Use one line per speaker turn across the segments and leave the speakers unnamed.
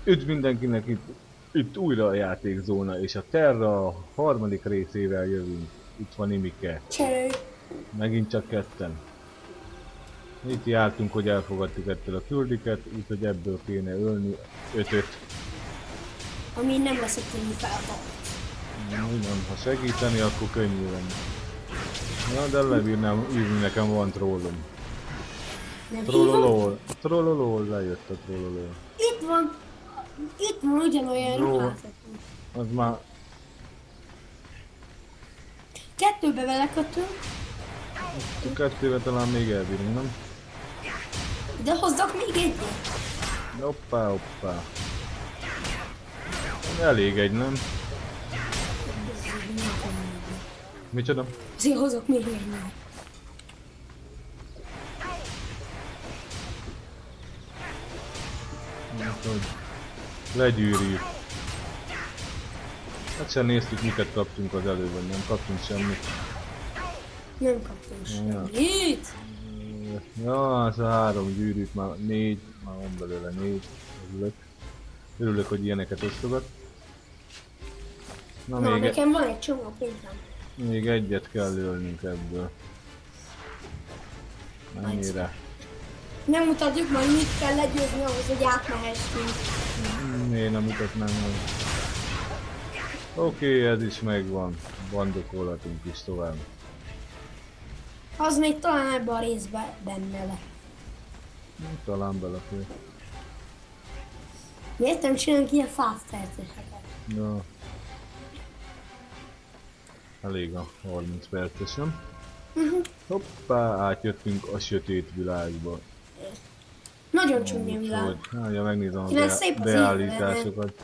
Üdv mindenkinek itt újra a játékzóna, és a Terra harmadik részével jövünk. Itt van Imike.
Cserélj!
Megint csak ketten. Itt jártunk, hogy elfogadtuk ettől a küldiket, úgyhogy ebből kéne ölni 5-5.
Ami nem lesz egy könnyű feladat.
Nem, ha segíteni, akkor könnyű lenne. Ja, de lebírnám írni, nekem van trollom.
Nem
Trollolol, trollolol, lejött a trollolol.
Itt van ugyanolyan
Jó.
ruházat.
Az már
Kettőbe belekötünk,
kettővel talán még elbírunk, nem?
de hozzak még egyet.
Hoppá, hoppá. Elég egy, nem? Micsoda?
Azért hozok még egyet.
Hát, hogy legyűrjük. Hát sem néztük, miket kaptunk az előbb, nem kaptunk semmit.
Nem kaptunk
Ja.
semmit.
Ja, az a 3 gyűrűt, már 4, már van belőle 4. Örülök, hogy ilyeneket osztogat. Na,
Na,
még,
nekem van egy csomó pénzem.
még egyet kell ölnünk ebből. Mennyire?
Nem mutatjuk majd mit kell legyőzni ahhoz, hogy átmehessünk.
Miért nem mutatnám meg? Oké, ez is megvan. Bandokolhatunk is tovább.
Az még talán ebben a részben benne le.
Talán belefér.
Miért nem csinálunk ilyen fast perceseket?
Ja. Elég a 30 perces, nem? Hoppá, átjöttünk a sötét világba.
Nagyon csúnya világ.
Úgyhogy, hát, ja, megnézem a
Kinek szép az
beállításokat.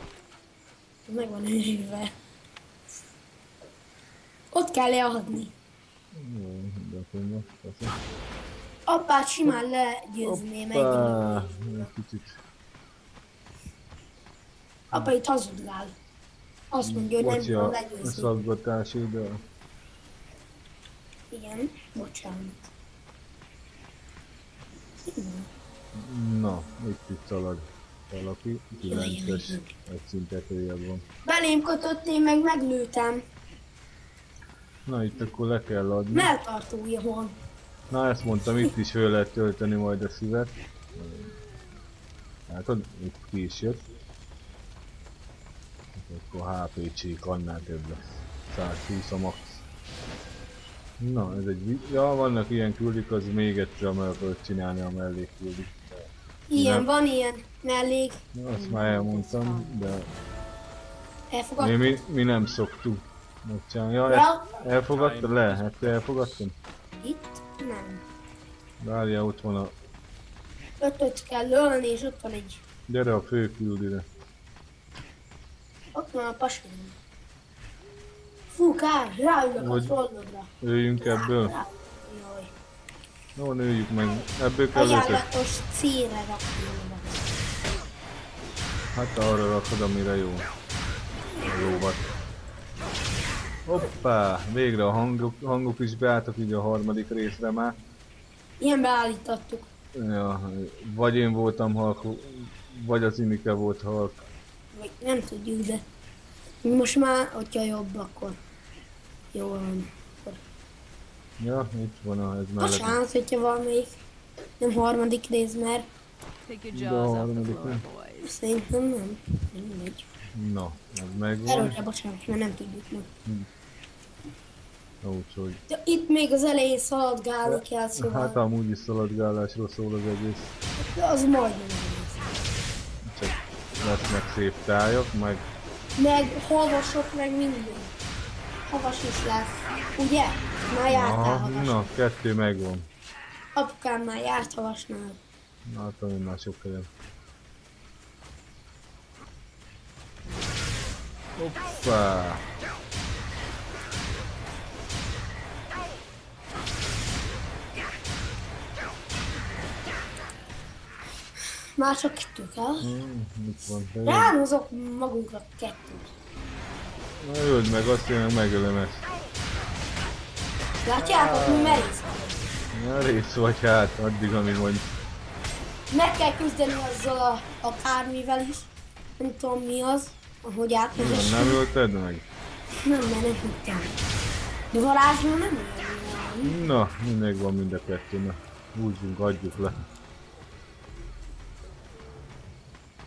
Meg van őrülve. Ott kell leadni.
Jó, de akkor persze.
Apát simán legyőzném
Hoppá,
egy.
egy kicsit.
Apa itt hazudgál. Azt mondja, hogy nem
Bocsi
tudom
a
legyőzni.
szaggatás ide.
Igen, bocsánat.
Na, itt szalad valaki, 9-es, egy szintet följebb van.
Belém kötött, én meg meglőtem.
Na itt akkor le kell adni.
Melltartója van.
Na ezt mondtam, itt is föl lehet tölteni majd a szívet. Hát itt ki is jött. Akkor HP-csék annál több lesz. 120 a max. Na ez egy ja, vannak ilyen küldik, az még egyszer meg akarod csinálni a mellékküldik.
Ilyen,
Nem.
van ilyen mellék.
Na, azt már elmondtam, de
Elfogadtuk.
mi nem szoktuk megcsinálni. Ja,
Ja.
elfogadtad le? Hát te elfogadtad?
Itt nem.
Várja, ott van a...
Ötöt kell ölni, és ott van egy.
Gyere a fő küldire.
Ott van a pasim. Fú, kár, ráülök a
Hogy-
trollodra.
Öljünk ebből.
Jaj.
Jó, nőjük meg. Ebből kell össze.
Ajánlatos célra rakni oda.
Hát arra rakod, amire jó. A lóvat. Hoppá! Végre a hangok is beálltak így a harmadik részre már.
Ilyen beállítottuk.
Ja, vagy én voltam halk, vagy az Imike volt halk.
Vagy nem tudjuk, de most már, hogyha jobb, akkor jó van.
Ja, itt van ez mellett.
Bocsánat, hogyha valamelyik nem harmadik rész, mert
Take your
De
jaws
a
off the
harmadik
floor,
nem.
boys.
szerintem nem. Nem megy.
Na, ez megvan.
Erről bocsánat, mert nem tudjuk meg.
Úgyhogy...
De itt még az elején szaladgálni kell, szóval
Hát amúgy is szaladgálásról szól az egész.
de az majdnem egész.
Csak lesznek szép tájak, meg...
Meg havasok, meg minden. Havas is lesz, ugye? Már jártál
Aha,
havas.
na, 2 megvan.
Apukám már járt havasnál.
Na, hát olyan már sok helyen. Hoppá!
Már csak kettő kell.
Mit van?
Ráhozok magunkra kettőt.
Na öld meg, azt én meg megölöm ezt.
Látjátok, mi merész vagyok.
Na rész vagy hát, addig amíg mondj.
Meg kell küzdeni azzal a akármivel is. Nem tudom mi az, ahogy átmegy.
Nem ölted meg?
Nem, mert nem tudtam. De varázsló nem olyan.
Na, mindig van mind a kettő, na. Úgy adjuk le.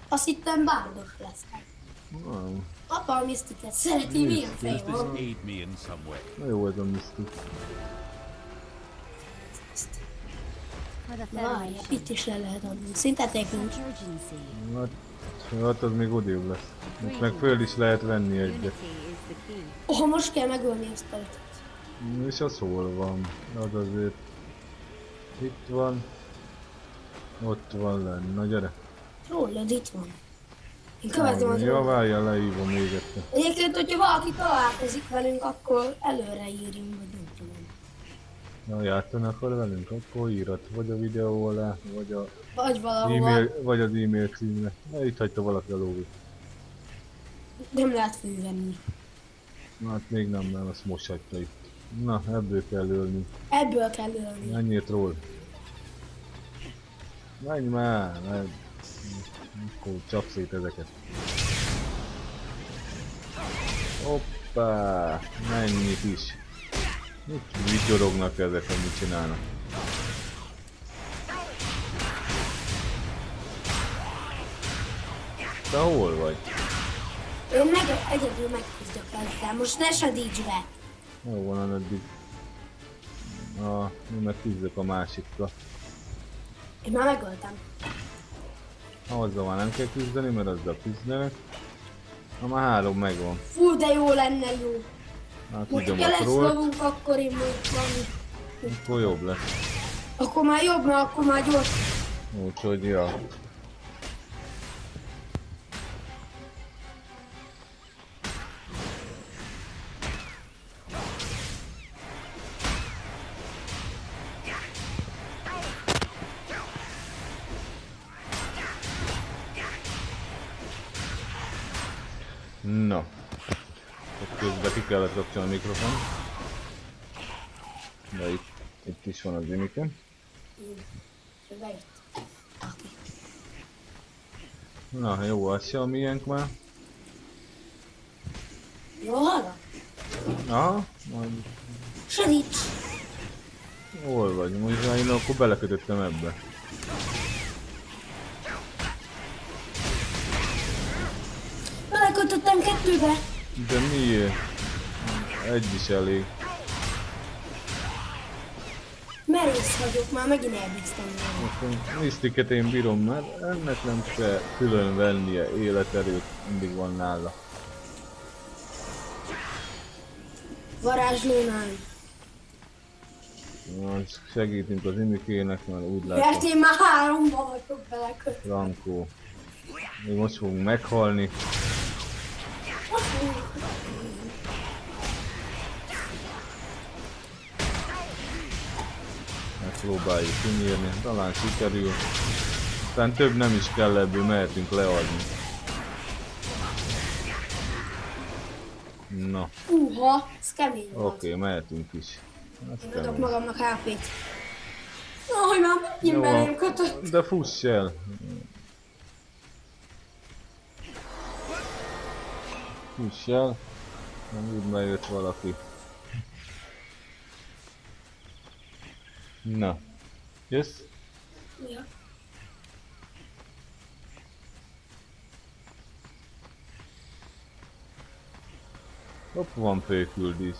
Azt hittem bándos lesz.
Nem.
Apa a Mystiket szereti, milyen fej
Does this
van.
aid me in some way?
Na jó ez a Mystic.
For the
Várj,
Federation.
itt is le lehet adni. Szinteték nincs.
Urgency.
Hát az még odébb lesz. Itt meg föl is lehet venni egyet.
Unity is the key.
Oh, most kell megölni ezt a ötöt.
És az hol van? Az azért... Itt van. Ott van lenn. Na gyere.
Rólad itt van. Én követem az
Ja,
rólad.
várjál, leívom még egyszer.
Egyébként, hogyha valaki találkozik velünk, akkor előre írjunk, vagy nem tudom.
Na, játszani akar velünk? Akkor írat. Vagy a videó alá, vagy a
Vagy valahol.
e-mail, vagy az e-mail címre. Na, itt hagyta valaki a lóvét.
Nem lehet fővenni.
Hát még nem, azt most hagyta itt. Na, ebből kell ölni.
Ebből kell ölni.
Menjél ról. Menj már, menj. Akkor csap szét ezeket. Hoppá, mennyit is. Mit vigyorognak ezek, hogy mit csinálnak? Te hol vagy?
Én egyedül megküzdök ezzel. Most ne sedíts be.
Jó van, addig. Én meg küzdök a másikkal.
Én már megöltem.
Azzal már nem kell küzdeni, mert azzal küzdenek. Na már 3 megvan.
Fú, de jó lenne jó.
Hát
Most
tudom
ha
a
lesz
trollt,
lovunk, akkor én még valami.
akkor jobb lesz.
Akkor már jobb, mert akkor már gyors.
Úgyhogy ja. Na. Közben ki kellett kapcsolni a mikrofon. De itt is van az imiken.
Bejött. Oké.
Na jó, az se a miénk már.
Jó hallgat?
Aha, majd
Sedíts.
hol vagy? Most már én akkor belekötöttem ebbe.
Belekötöttem 2-be.
De miért? Egy is elég.
Merész vagyok, már megint elbíztam volna.
Akkor Mystiket én bírom, mert ennek nem kell külön vennie életerőt, mindig van nála.
Varázslónál.
Most segítünk az imikének, mert úgy
Mert
látom,
én már 3-ba vagyok belekötve.
Frankó. Mi most fogunk meghalni. Megpróbáljuk kinyírni, talán sikerül. Aztán több nem is kell ebből, mehetünk leadni. Na,
Uha, ez kemény volt.
oké, mehetünk is. Ez
Én adok
kemény.
magamnak HP-t. Ahogy már megint
Jó,
belém kötött.
de fuss el! Fuss el! Nem úgy bejött valaki. Na. Jössz?
Ja.
Hopp, van főküldés.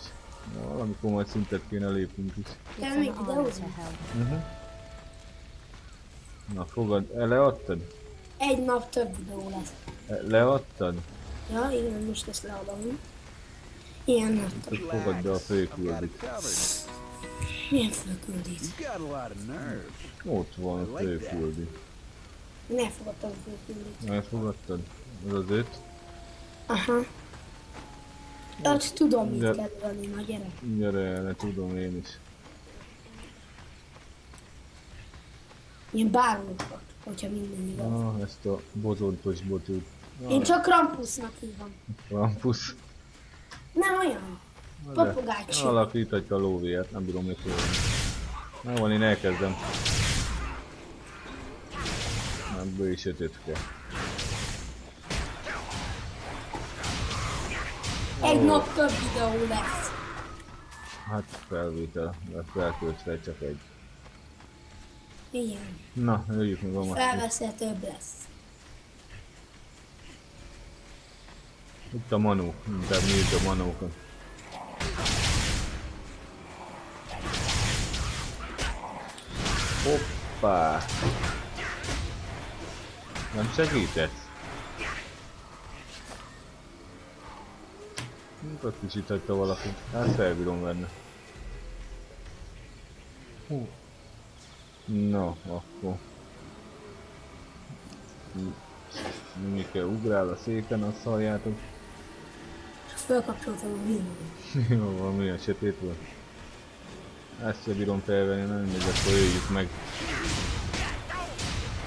Valamikor majd szintet kéne lépnünk is.
Kell
It's
még
an
ide
honor
hozni?
to help.
Na fogad, leadtad?
Egy nap több videó lesz.
Leadtad?
Ja, igen, most ezt leadom. Ilyen nap több.
Akkor fogad be a
I've got
főküldést.
it covered.
Milyen fölküldít?
You've got a lot of nerve.
Ott van a főküldés.
Én elfogadtam a fölküldít.
Elfogadtad? Ez az 5?
Aha. Hát tudom, mit
De-
kell venni, na gyere.
Gyere, erre tudom én is.
Ilyen bármikor, hogyha minden igaz.
Ezt a bozontos botút.
Én csak Krampusnak hívom.
Krampus.
Nem olyan. Papugágy sem.
Alakíthatja a lóvéját, nem bírom még fölvenni. Na van, én elkezdem. Ebből is 5 kell.
Egy nap több videó lesz.
Hát felvétel, lesz elköltve csak egy.
Igen.
Na, jöjjük meg a másik.
Felveszel, több lesz.
Itt a manó, inkább nézd a manókat. Hoppá! Nem segítesz? Ott is itt hagyta valaki. Hát felbírom benne. Na, akkor... Mi kell ugrál a széken, azt halljátok.
Fölkapcsoltam a videót.
Jó, van, milyen sötét volt. Ezt sem bírom felvenni, nem mindegy, akkor jöjjük meg.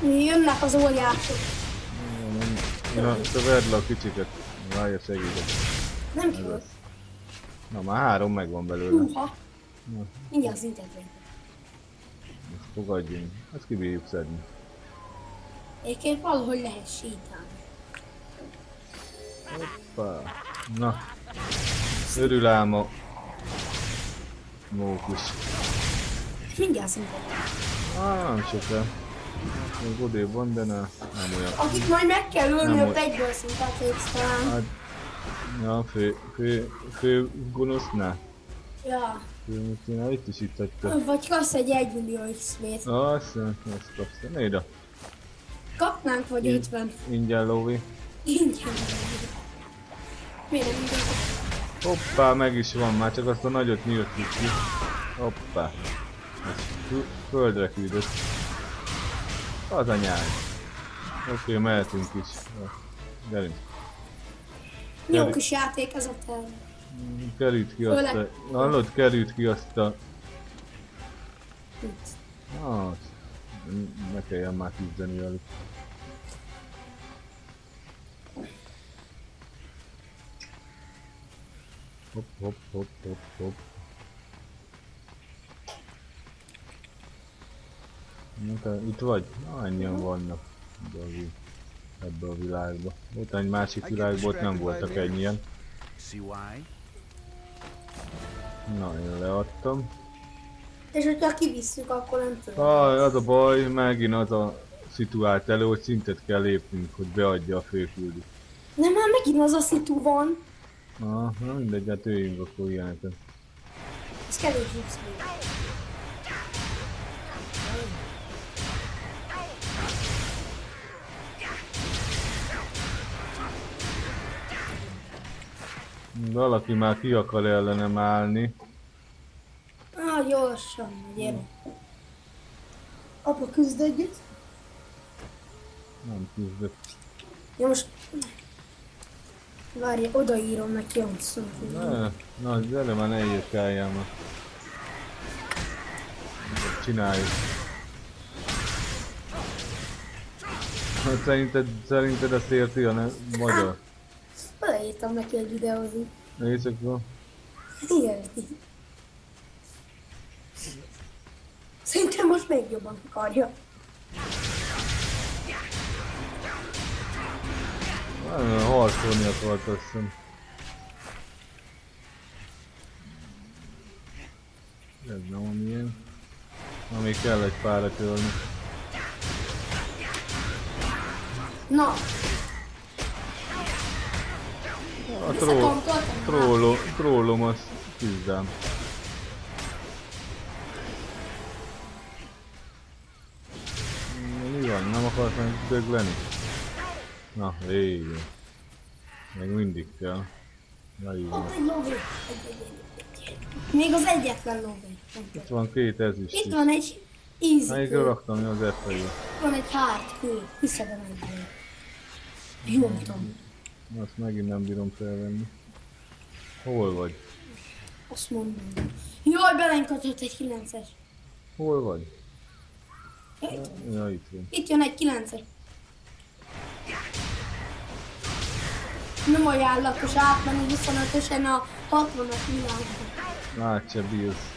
Jönnek az óriások.
Na, te verd le a kicsiket. Várja, segítek.
Nem
Ez
kell.
az. Na, már 3 megvan belőle.
Húha. Mindjárt az internet.
Most fogadjunk. Ezt kibírjuk szedni.
Egyébként valahogy lehet sétálni.
Hoppá. Na. Örül ám a mókus.
Mindjárt szinten.
Nem sokkal. Még odébb van, de nem olyan.
Akit majd meg kell ölni,
Nem
ott
olyan.
egyből szintet lépsz talán.
Hát, ja, fő gonosznál.
Ja.
Itt is itt hagyta.
Vagy kapsz egy 1 millió XP-t.
Azt kapsz. Ne ide.
Kapnánk vagy 50.
Ingyen lóvé.
Ingyen. Miért nem ingyen?
Hoppá, meg is van, már csak azt a nagyot nyíltjuk ki. Hoppá. Ezt földre küldött. Az anyád. Oké, mehetünk is. Gyerünk.
Jó kis játék ez a terv.
Került ki azt a... Hallod, került ki azt a...
Itt.
Hát... Ne kelljen már küzdeni velük. Hopp, hopp, hopp, hopp, hopp. Itt vagy? Annyian vannak ebbe a világba. Ott egy másik világban ott nem voltak ennyien.
See why?
Na, én leadtam.
És hogyha kivisszük, akkor nem tudom.
Az a baj, megint az a szituált elő, hogy szintet kell lépnünk, hogy beadja a főküldőt.
Nem, már megint az a szitu van.
Na mindegy, hát öljünk akkor ilyeneket.
Ez kevés XP.
Valaki már ki akar ellenem állni.
Gyorsan, gyere. Apa küzd együtt.
Nem küzdök.
Ja most... Várj, odaírom neki, amit szóval.
Na, gyere már, ne írkáljál már. Csináljuk. Hát szerinted ezt érti a magyar?
Beleírtam neki egy videózni.
Nézd akkor.
Érti. Szerintem most még jobban akarja.
Harcolni akart, azt hiszem. Ez nem amilyen. Na, még kell egy párat ölni.
Na,
A
visszakontroltam.
trollom azt küzdám. Mi van? Nem akarsz meg dögleni? Na, végül. Még mindig kell. Na így van.
Ott egy lóvé. Még az egyetlen lóvé.
Itt van 2 ezüst
Itt
is.
van egy easy
Melyikre
kő.
raktam az F-re?
Itt van egy hard kő. Hiszedem egyből. Nyomtam.
Azt megint nem bírom felvenni. Hol vagy?
Azt mondom. Jaj, belenkötött egy 9-es.
Hol vagy?
Itt.
Ja, itt van.
Itt jön egy 9-es. Nem ajánlatos átmenni 25-ösen a 60-as világba.
Át se bírsz.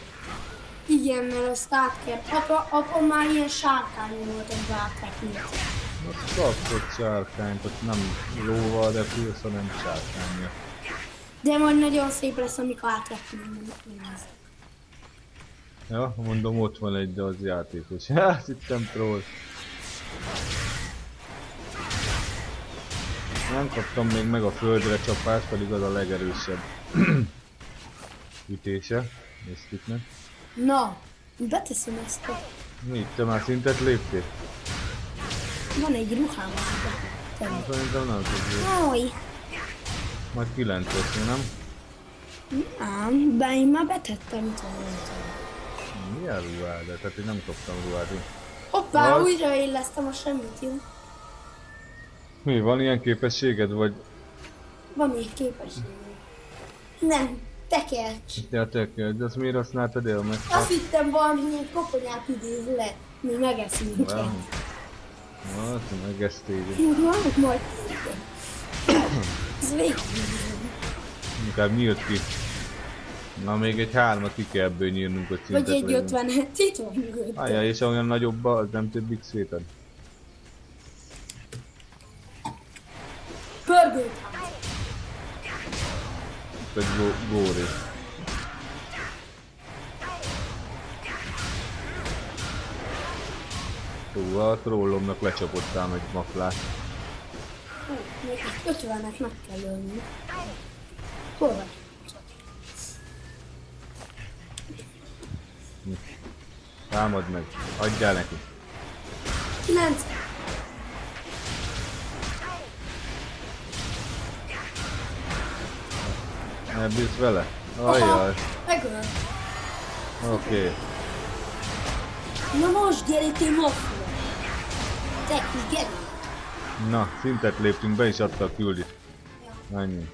Igen, mert azt át kell. Apa már ilyen sárkányon volt egy váltreknél.
Azt kapsz egy sárkányt, ott nem lóval repülsz, hanem sárkányja.
De majd nagyon szép lesz, amikor átrepülünk.
Ja, mondom, ott van egy az játékos. Hát, hittem troll. Nem kaptam még meg a földre csapást, pedig az a legerősebb ütése. Néztük meg.
Na, beteszem ezt a...
Mi, te már szintet léptél?
Van egy ruhám.
Szerintem nem tudjuk.
Aj,
Majd 9 lesz, nem?
nem, de én már betettem talán.
Milyen ruhád? Tehát én nem kaptam ruhát.
Hoppá,
Az-
újraélesztem a semmit, jó?
Mi, van ilyen képességed, vagy
Van még képesség. Nem, tekercs.
te tekercs, de azt miért használtad el meg?
Azt hittem valami ilyen koponyát idéz le, mi megeszünk minket.
Azt megesztél.
Vannak majd ez végig.
Inkább nyílt ki. Na még egy 3-at ki kell ebből nyírnunk, hogy
Vagy
szintet
egy
legyünk.
50-et, itt van mögött.
Ajaj, és olyan nagyobb, az nem több X-véted?
Pörgőt.
Vagy góri. Hú, a trollomnak lecsapottál egy maplát.
Még 50-et meg kell ölni. Hol vagy?
Támad meg, adjál neki.
9.
Ne bízz vele? Ajjaj,
Megöl.
oké.
Na most gyere itt én maffia. Te kis gyere.
Na, szintet léptünk, be is adta a küldit. Ennyi.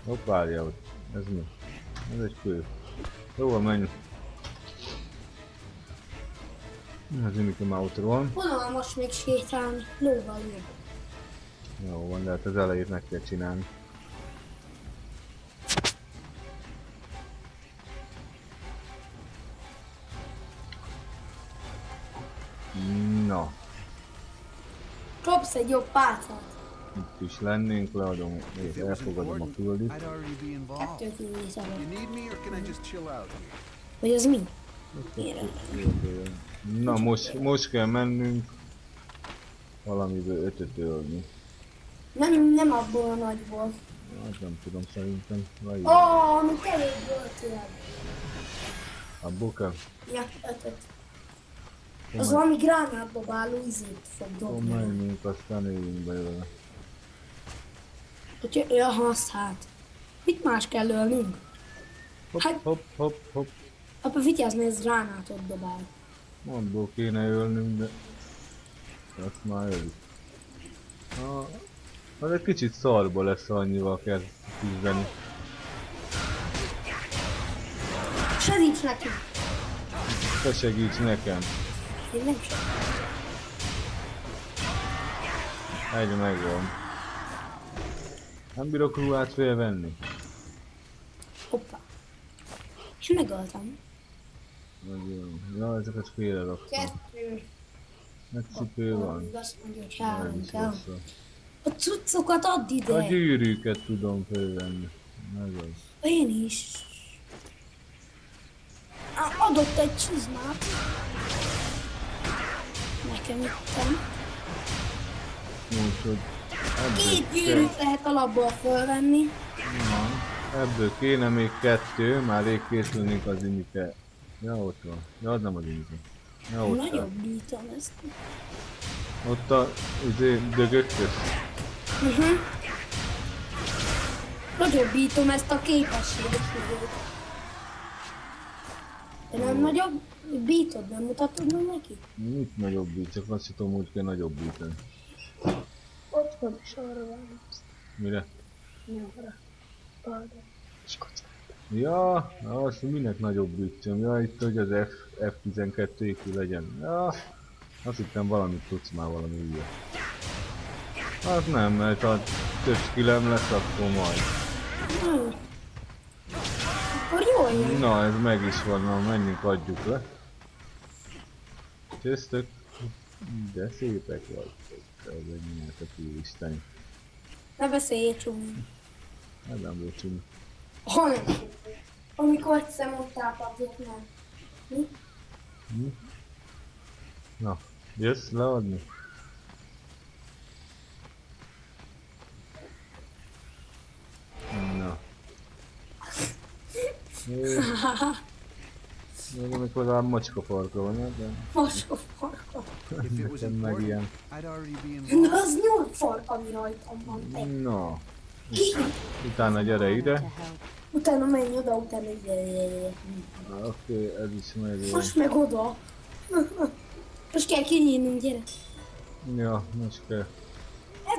Hopp, várja ott. Ez mi? Ez egy kő. Jó, menj. Az Unicum már ott van.
Honnan most még sétálni? Lóval jön.
Jó van, de hát az elejét meg kell csinálni. Na,
Kapsz egy jobb pálcát.
itt is lennénk, leadom, és elfogadom a küldit.
I'd already be involved.
Kettő küldi szabad.
You need me, or can I just chill out here?
Vagy az mi? Miért?
Na, most kell mennünk valamiből 5-öt ölni.
Nem abból a nagyból.
Hát nem tudom, szerintem. Vagy
Amit elég volt ilyen.
abból kell.
Ja, 5-öt. Az valami gránátdobáló izét fog
Akkor
dobni.
menjünk, aztán éljünk belőle.
Jaha, azt hát. Mit más kell ölnünk?
Hopp,
Hát-
hopp, hopp, hopp.
Apa vigyázz, ez gránátot dobál.
Abból kéne ölnünk, de azt már ölik. Az egy kicsit szarba lesz, annyival kell küzdeni.
Segíts neki!
Te segíts nekem.
Én nem sem.
Egy megvan. Nem bírok ruhát félvenni.
Hoppá. És megöltem.
Ja, ezeket félre raktam.
2.
Meg cipő van.
Azt mondja, hogy
Ez
3
is
kell.
rossz.
A cuccokat add
A
ide.
gyűrűket tudom fölvenni. Ez az.
Én is. Adott egy csizmát. Nekem ittem.
Úgyhogy
Két gyűrűt lehet alapból fölvenni.
ebből kéne még 2, már rég készülnénk az Unike. Ja, ott van. Ja, az nem az Unike. Ja, ott
Nagyobb
áll.
bítom ezt.
Ott a dögök közt.
Nagyobbítom ezt a képességet. De nem nagyobb bítod, nem mutatod meg neki?
Mit nagyobbít? Csak azt tudom, hogy kell nagyobbítani.
Ott van, és arra van.
Mire?
Nem arra. Arra. És kockát.
Ja, azt minek nagyobbítsam? Ja, itt hogy az F12 épül legyen. Ja, azt hittem valamit tudsz már, valami ügyet. Az nem, mert ha több skillem lesz, akkor majd.
Akkor jól jön.
Na, ez meg is van, na menjünk, adjuk le. Csöztök. De szépek vagytok. Ez egy miért a túlistán.
Ne beszélj csúnya.
Ez nem volt csinálni.
Hanem. Amikor egyszer mondtál papírt, nem. Mi?
Na, jössz leadni? Na. Még amikor a macska farka van, de
Mosó farka.
If it was
nekem meg
important,
ilyen.
I'd already be
Na,
involved.
az 8 fark, ami rajtam van.
Na. Utána gyere
To
ide.
help.
Utána menj oda, utána ide.
Oké, ez is megvan.
Most meg oda. Most kell kinyírnunk, gyere.
Ja, most kell.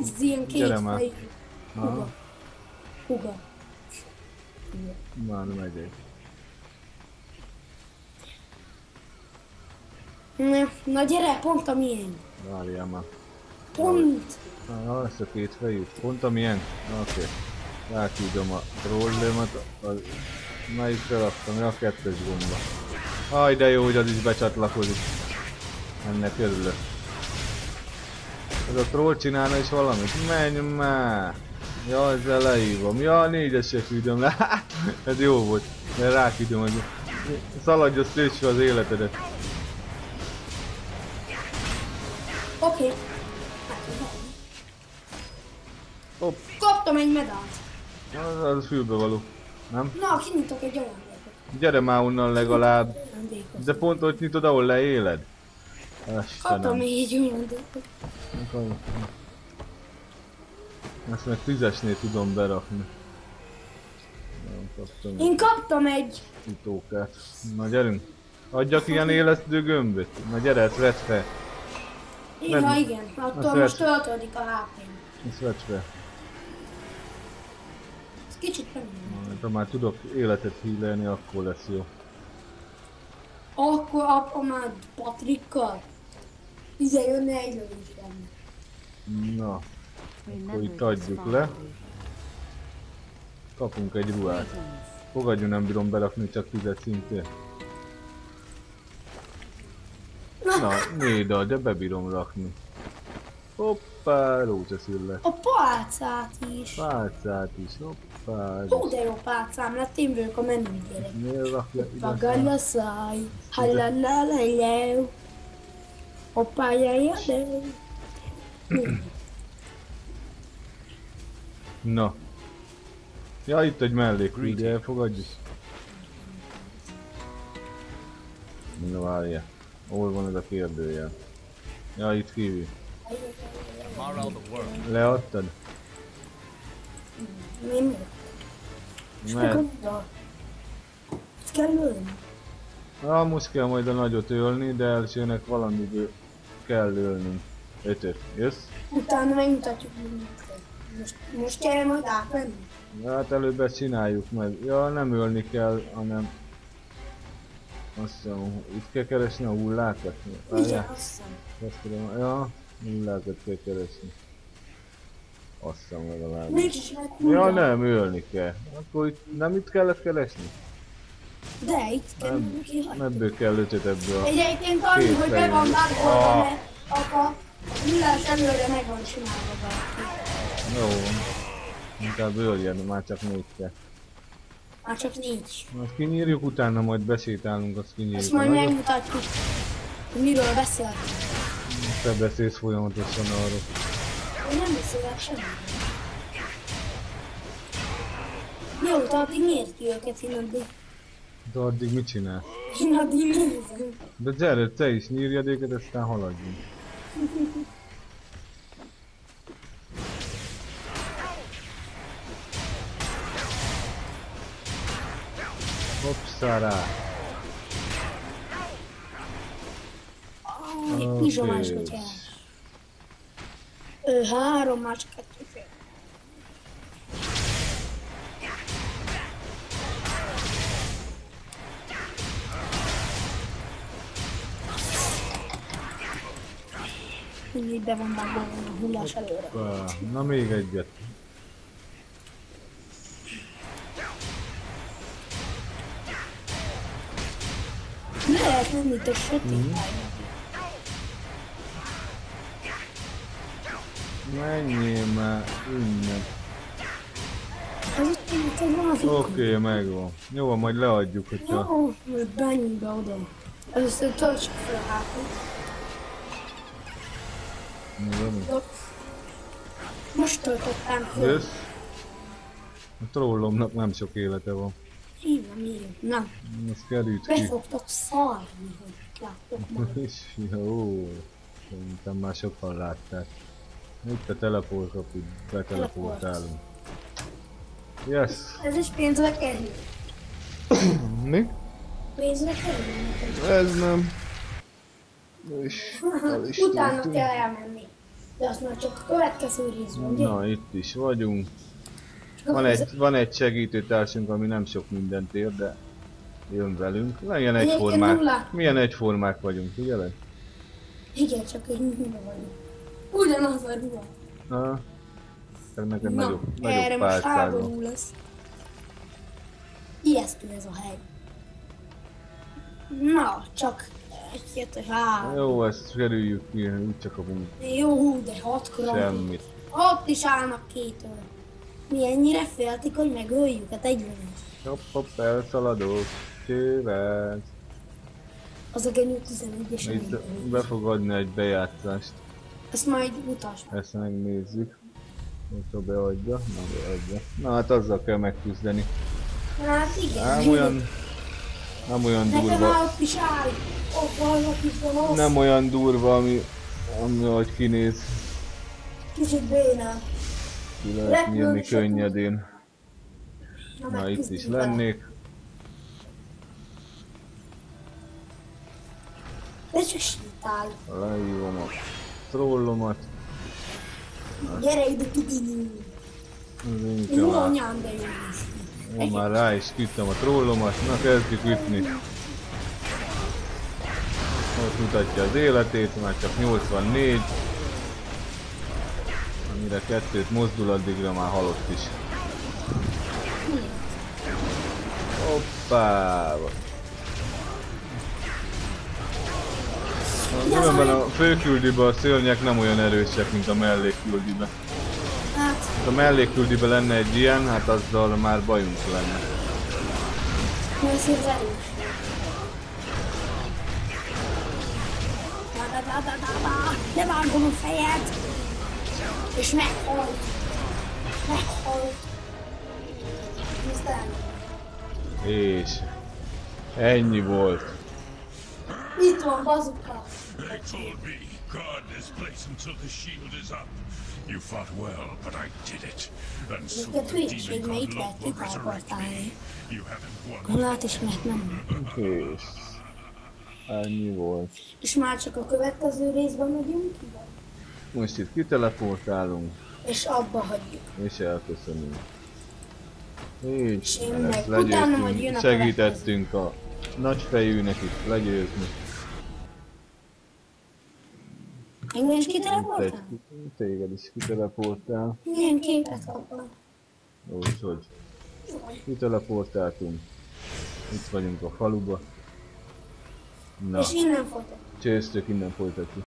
Ez az ilyen
Gyere
két
már.
fej.
Aha,
Huga.
már megyek.
Na gyere, pont a miénk.
Várjál már.
Pont.
Ah, ezt a két fejét. Pont amilyen? Oké. Ráküldöm a trollőmet. Melyikre raktam? Ja, a kettes gomba. Aj, de jó, hogy az is becsatlakozik. Ennek örülök. Ez a troll csinálna is valamit? Menj már! Ja, ezzel leívom. Ja, négyesre küldöm le. Ez jó volt. De ráküldöm, hogy szaladj, azt lőts az életedet.
Oké.
Hopp,
Kaptam egy medált.
az fülbevaló. Nem?
Na, kinyitok egy ajándékot.
Gyere már onnan legalább.
Ajándékot.
De pont ott nyitod, ahol leéled.
Kaptam
Istenem.
még egy ajándékot.
Ezt meg 10-esnél tudom berakni. Nem kaptam
Én kaptam egy.
utókát. Na gyerünk. Adjak ilyen élesztő gömböt. Na gyere, ezt vedd fel.
Ja, igen. Attól
Azt
most
lehet.
töltődik a HP-n.
Ezt vedd fel.
Ez kicsit nem.
Ha már tudok életet hílelni, akkor lesz jó.
Akkor apa már Patrikkal. Ide jönne egy lövés lenne.
Na,
Remember
itt
this
adjuk le.
father.
Kapunk egy ruhát.
Greetings.
Fogadjon, nem bírom berakni, csak 10 szintén. Na, néda, de bebírom rakni. Hoppá, rózsaszülle.
A pálcát is.
Pálcát is, hoppá.
Hú, de jó pálcám lett, én vagyok a menő gyerek.
Miért rakja ide?
Pagalj a száj, hajlalálajlaj. Hoppá, jaj,
Na. Ja, itt egy mellék, ugye elfogadjuk. Na várja. Hol van ez a kérdőjel? Ja, itt kívül. Leadtad?
Nem.
Mert...
Ezt kell lőni.
Ja, most kell majd a nagyot ölni, de elsőnek valamiből kell ölnünk. 5-öt. Jössz?
Utána megmutatjuk mindent. Most kell majd átmenni.
Ja, hát előbb ezt csináljuk meg. Ja, nem ölni kell, hanem... Azt hiszem, itt kell keresni a hullákat.
Igen,
Várjál,
azt hiszem.
azt tudom, ja, hullákat kell keresni. Azt hiszem legalább.
Mégis meg
Ja, nem, ölni kell. Akkor itt, nem itt kellett keresni?
De itt kell
Nem.
kihagyni.
Ebből kell 5-öt ebből a...
Egyébként annyi,
Két
hogy be
fejű.
van vágva,
Ah.
mert apa villás előre meg van csinálva valaki.
Jó van. Inkább öljen, már csak 4 kell.
Már csak 4.
Azt kinyírjuk, utána majd besétálunk, azt kinyírjuk.
Ezt majd megmutatjuk, hogy miről beszélek.
Te beszélsz folyamatosan arról.
Én nem beszélek semmit. Jó, addig miért ki őket én addig?
De addig mit csinál?
Én addig nézem.
De gyere, te is nyírjad őket, aztán haladjunk. Hoppszárá!
Egy
Oké.
pizsamás gatyás. 3 más 2 fél. Mindig be van vágva a hullás előre.
Na még egyet.
Lehet menni itt a sötét.
Menjél már innen.
Ez itt tényleg egy másik.
Oké, megvan. Jó, van, majd leadjuk, hogyha...
Jó, majd menjünk be oda. Először töltsük fel a hátat. Most töltöttem fel.
Jössz? A trollomnak nem sok élete van.
Így. Na,
Ezt került
be
ki.
fogtok szarni, hogy láttok majd.
És jó. Szerintem már sokan látták. Itt a teleport, hogy beteleportálunk. Yes!
Ez is pénzre kerül.
Mi?
Pénzre kerül neked.
Ez nem. És el is
Utána
tűntünk.
kell elmenni. De azt már csak a következő részben, ugye?
Na, itt is vagyunk.
Csak
Van egy segítőtársunk, ami nem sok mindent ér, de jön velünk. Milyen
Egyébként
egyformák.
nulla.
Milyen egyformák vagyunk, figyeled?
Igen, csak egy hülye vagyok. Ugyanaz a ruha.
Na, csak neked
Na,
nagyobb
erre most
pálcád van.
háború lesz. Ijesztő ez a hely. Na, csak egy, kettő, három.
Jó, ezt kerüljük ki, úgy csak kapunk
Jó, de 6 kram.
semmit.
Ott is állnak kétől. Mi ennyire féltik, hogy megöljük? Hát egyben is.
Hopp, elszaladok. Csővel.
Az a genyú 11-esen
Itt
megöljük.
be fog adni egy bejátszást.
Ezt majd mutasd meg.
Ezt megnézzük. Hogyha beadja. Na, beadja. Na hát azzal kell megküzdeni.
Hát igen.
Nem olyan
Nekem
durva.
már ott is áll. Ott vannak is van az.
Nem olyan durva, ami ahogy kinéz.
Kicsit bénál.
Ki lehet
Repülni
nyírni
se tud.
könnyedén. Na itt is
megküzdünk vele.
lennék.
De csak sétál.
Leívom a trollomat.
Gyere ide, Tibinyú.
Az én
Jó
kell
anyám, de jó is.
Én már rá is küldtem a trollomat. Na kezdjük ütni. Ott mutatja az életét, már csak 84. Amire kettőt mozdul, addigra már halott is. Hoppá! Különben a főküldibe a szörnyek nem olyan erősek, mint a mellékküldibe.
Hát,
Ha a mellékküldibe lenne egy ilyen, hát azzal már bajunk lenne.
ez az erős. Levágom a fejed! És meghalt! Meghalt! Nézd el!
És ennyi volt.
Itt van, bazuka!
They told me, guard this place until the shield is up. You fought well, but I did it. And so
Minket
the
hülyeség,
demon
mert
god
itt
Lot
lehet
will resurrect me.
kitábortálni.
You haven't won.
Lát is mert nem.
És ennyi volt.
És már csak a következő részben megyünk ki?
Most itt kiteleportálunk,
És abba hagyjuk.
és elköszönünk. Így,
És én
ezt
meg utána majd jön
legyőztünk,
a
segítettünk a nagyfejűnek itt legyőzni.
Engem is
Egy,
kiteleportál?
téged is kiteleportál,
Milyen képet kaptam?
úgyhogy kiteleportáltunk. Itt vagyunk a faluba. Na,
És innen folytatom.
csőztök, innen folytatjuk.